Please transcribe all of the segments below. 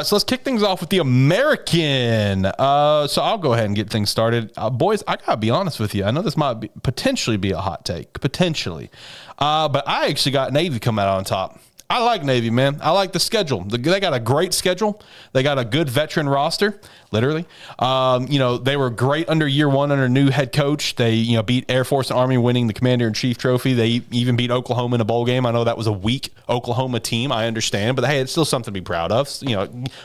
So let's kick things off with the American. So I'll go ahead and get things started. Boys, I got to be honest with you. I know this might potentially be a hot take, potentially. But I actually got Navy come out on top. I like Navy, man. I like the schedule. They got a great schedule. They got a good veteran roster, literally. They were great under year one under new head coach. They, beat Air Force and Army, winning the Commander-in-Chief trophy. They even beat Oklahoma in a bowl game. I know that was a weak Oklahoma team. I understand. But, hey, it's still something to be proud of.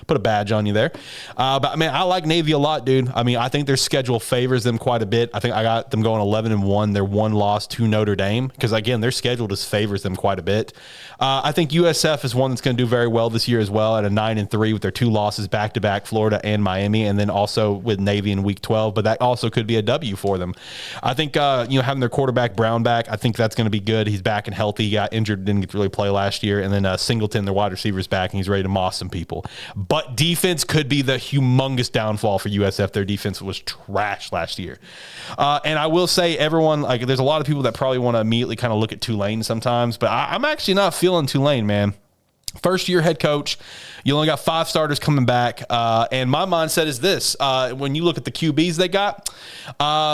Put a badge on you there. But, man, I like Navy a lot, dude. I mean, I think their schedule favors them quite a bit. I think I got them going 11-1. They're one loss to Notre Dame because, again, their schedule just favors them quite a bit. I think USF is one that's going to do very well this year as well at a 9-3 with their two losses back-to-back, Florida and Miami, and then also with Navy in Week 12. But that also could be a W for them. I think, having their quarterback Brown back, I think that's going to be good. He's back and healthy. He got injured, didn't get to really play last year. And then Singleton, their wide receiver's back, and he's ready to moss some people. But defense could be the humongous downfall for USF. Their defense was trash last year. And I will say, everyone, there's a lot of people that probably want to immediately kind of look at Tulane sometimes, but I'm actually not feeling Tulane, man. First year head coach, you only got 5 starters coming back. And my mindset is this. When you look at the QBs they got,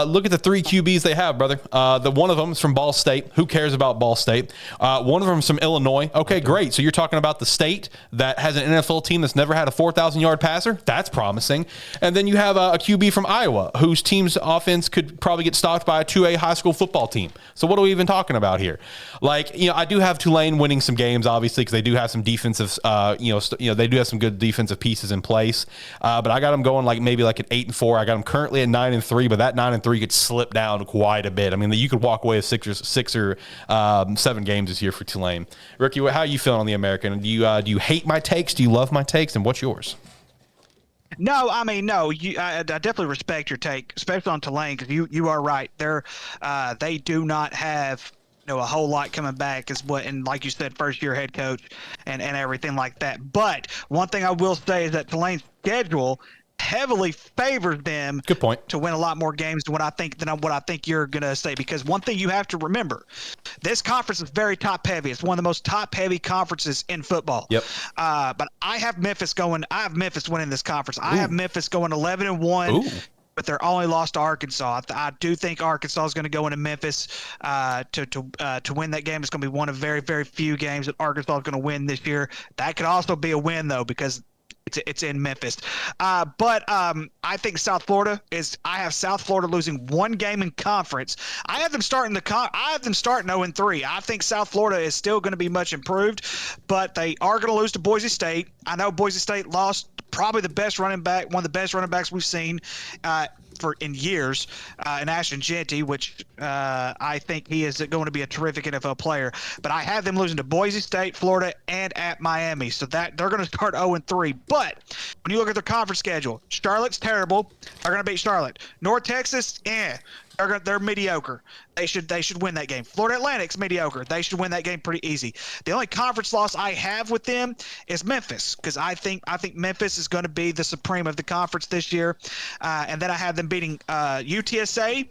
look at the 3 QBs they have, brother. The one of them is from Ball State. Who cares about Ball State? One of them is from Illinois. Okay, great. So you're talking about the state that has an NFL team that's never had a 4,000-yard passer? That's promising. And then you have a QB from Iowa, whose team's offense could probably get stopped by a 2A high school football team. So what are we even talking about here? I do have Tulane winning some games, obviously, because they do have some defensive, they do have some good defensive pieces in place. But I got them going maybe an 8-4. I got them currently at 9-3, but that 9-3 could slip down quite a bit. I mean, you could walk away with 6 or 7 games this year for Tulane. Ricky, how are you feeling on the American? Do you hate my takes? Do you love my takes? And what's yours? No, I mean, no. I definitely respect your take, especially on Tulane, because you are right. They do not have a whole lot coming back and like you said, first year head coach and everything like that. But one thing I will say is that Tulane's schedule heavily favors them. Good point. To win a lot more games than what I think you're going to say, because one thing you have to remember, this conference is very top heavy. It's one of the most top heavy conferences in football. Yep. But I have Memphis winning this conference. I have Memphis going 11-1. Ooh. But they're only lost to Arkansas. I do think Arkansas is going to go into Memphis to win that game. It's going to be one of very, very few games that Arkansas is going to win this year. That could also be a win, though, because it's in Memphis. But I think South Florida I have South Florida losing 1 game in conference. I have them starting 0-3. I think South Florida is still going to be much improved, but they are going to lose to Boise State. I know Boise State lost probably the best running back, one of the best running backs we've seen in years, in Ashton Jeanty, which I think he is going to be a terrific NFL player. But I have them losing to Boise State, Florida, and at Miami. So that they're going to start 0-3. But when you look at their conference schedule, Charlotte's terrible. They're going to beat Charlotte. North Texas, they're mediocre. They should win that game. Florida Atlantic's mediocre. They should win that game pretty easy. The only conference loss I have with them is Memphis, because I think Memphis is going to be the supreme of the conference this year. And then I have them beating UTSA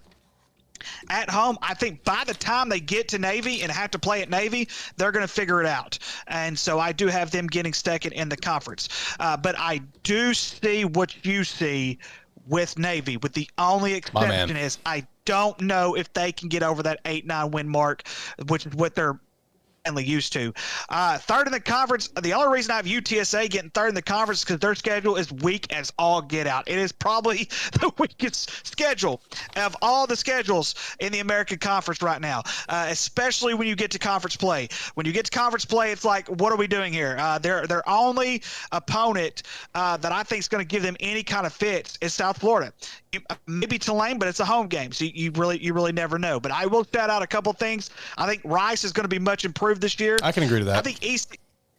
at home. I think by the time they get to Navy and have to play at Navy, they're going to figure it out. And so I do have them getting second in the conference. But I do see what you see with Navy, with the only exception is I don't know if they can get over that 8-9 win mark, which is what they're used to. Third in the conference, the only reason I have UTSA getting third in the conference is because their schedule is weak as all get out. It is probably the weakest schedule of all the schedules in the American Conference right now, especially when you get to conference play. When you get to conference play, it's like, what are we doing here? Their only opponent that I think is going to give them any kind of fits is South Florida. Maybe Tulane, but it's a home game, so you really never know. But I will shout out a couple things. I think Rice is going to be much improved this year. I can agree to that. I think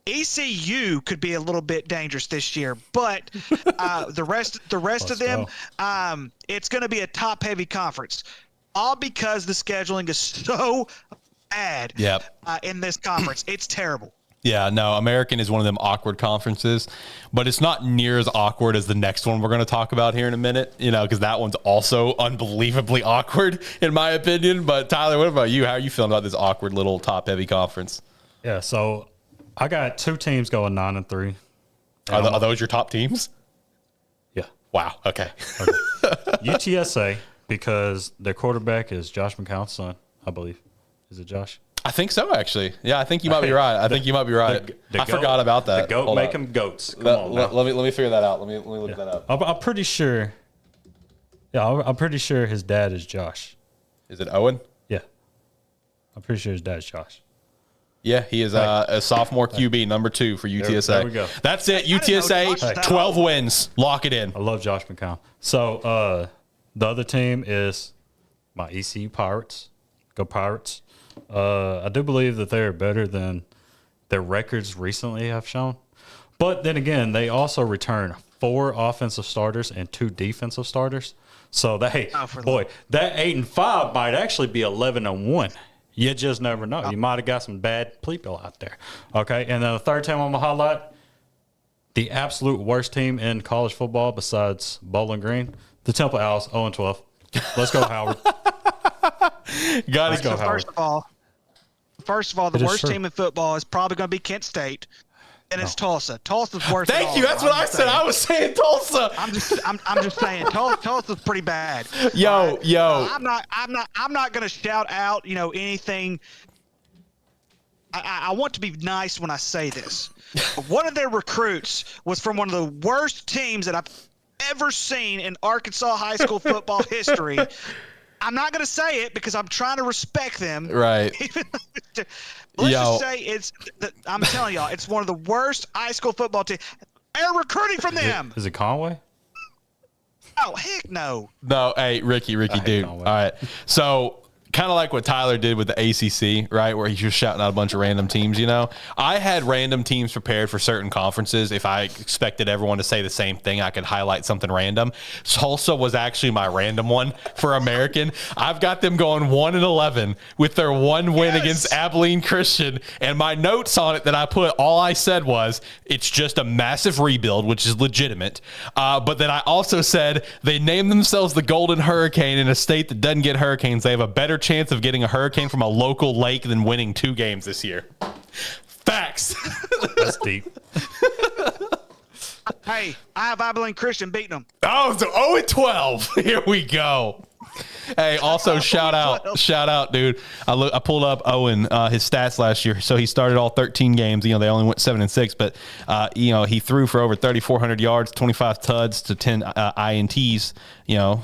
ECU could be a little bit dangerous this year, but the rest of them, it's going to be a top heavy conference, all because the scheduling is so bad. In this conference. It's terrible. Yeah, no, American is one of them awkward conferences, but it's not near as awkward as the next one we're going to talk about here in a minute, because that one's also unbelievably awkward in my opinion. But Tyler, what about you? How are you feeling about this awkward little top-heavy conference? Yeah, so I got 2 teams going 9-3. Are those your top teams? Yeah. Wow. Okay. UTSA, because their quarterback is Josh McCown's son, I believe. Is it Josh? I think so, actually. Yeah, I think you might be right. I forgot about that. The goat make them goats. Let me figure that out. Let me look that up. I'm pretty sure. Yeah, I'm pretty sure his dad is Josh. Is it Owen? Yeah. I'm pretty sure his dad's Josh. Yeah, he is a sophomore QB, number 2 for UTSA. There we go. That's it. UTSA, 12 wins. Lock it in. I love Josh McCown. So the other team is my ECU Pirates. Go Pirates. I do believe that they're better than their records recently have shown. But then again, they also return 4 offensive starters and 2 defensive starters. So that 8-5 might actually be 11-1. You just never know. You might have got some bad people out there. Okay, and then the third team I'm going to highlight, the absolute worst team in college football besides Bowling Green, the Temple Owls, 0-12. Let's go, Howard. Got to go, Howard. First of all, the worst true. team in football is probably going to be Kent State. And it's Tulsa. Tulsa's worse. Thank you. That's what I said. I was saying Tulsa. I'm just saying Tulsa's pretty bad. Yo. I'm not going to shout out, anything. I want to be nice when I say this. One of their recruits was from one of the worst teams that I've ever seen in Arkansas high school football history. I'm not going to say it because I'm trying to respect them. Right. Let's just say I'm telling y'all, it's one of the worst high school football teams. They're recruiting from them. Is it Conway? Oh, heck no. No, hey, Ricky, dude. All right. So, kind of like what Tyler did with the ACC, right, where he's just shouting out a bunch of random teams, I had random teams prepared for certain conferences. If I expected everyone to say the same thing, I could highlight something random. Tulsa was actually my random one for American. I've got them going 1-11 with their one win against Abilene Christian. And my notes on it that I put, all I said was, it's just a massive rebuild, which is legitimate. But then I also said they named themselves the Golden Hurricane in a state that doesn't get hurricanes. They have a better chance of getting a hurricane from a local lake than winning 2 games this year. Facts. That's deep. Hey, I have Abilene Christian beating them. Oh, so 0-12. Here we go. Hey, also shout out, dude. I pulled up Owen, his stats last year. So he started all 13 games. They only went 7-6, but he threw for over 3,400 yards, 25 tuds to 10 INTs.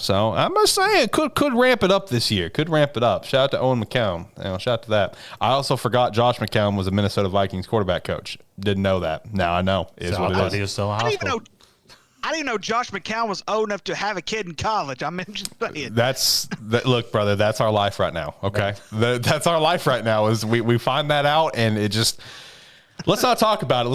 So I'm just saying, could ramp it up this year. Could ramp it up. Shout out to Owen McCown. Shout out to that. I also forgot Josh McCown was a Minnesota Vikings quarterback coach. Didn't know that. Now I know. He was still in high school. I didn't even know Josh McCown was old enough to have a kid in college. I'm just saying. Look, brother, that's our life right now. Okay. That's our life right now is we find that out and it just, let's not talk about it.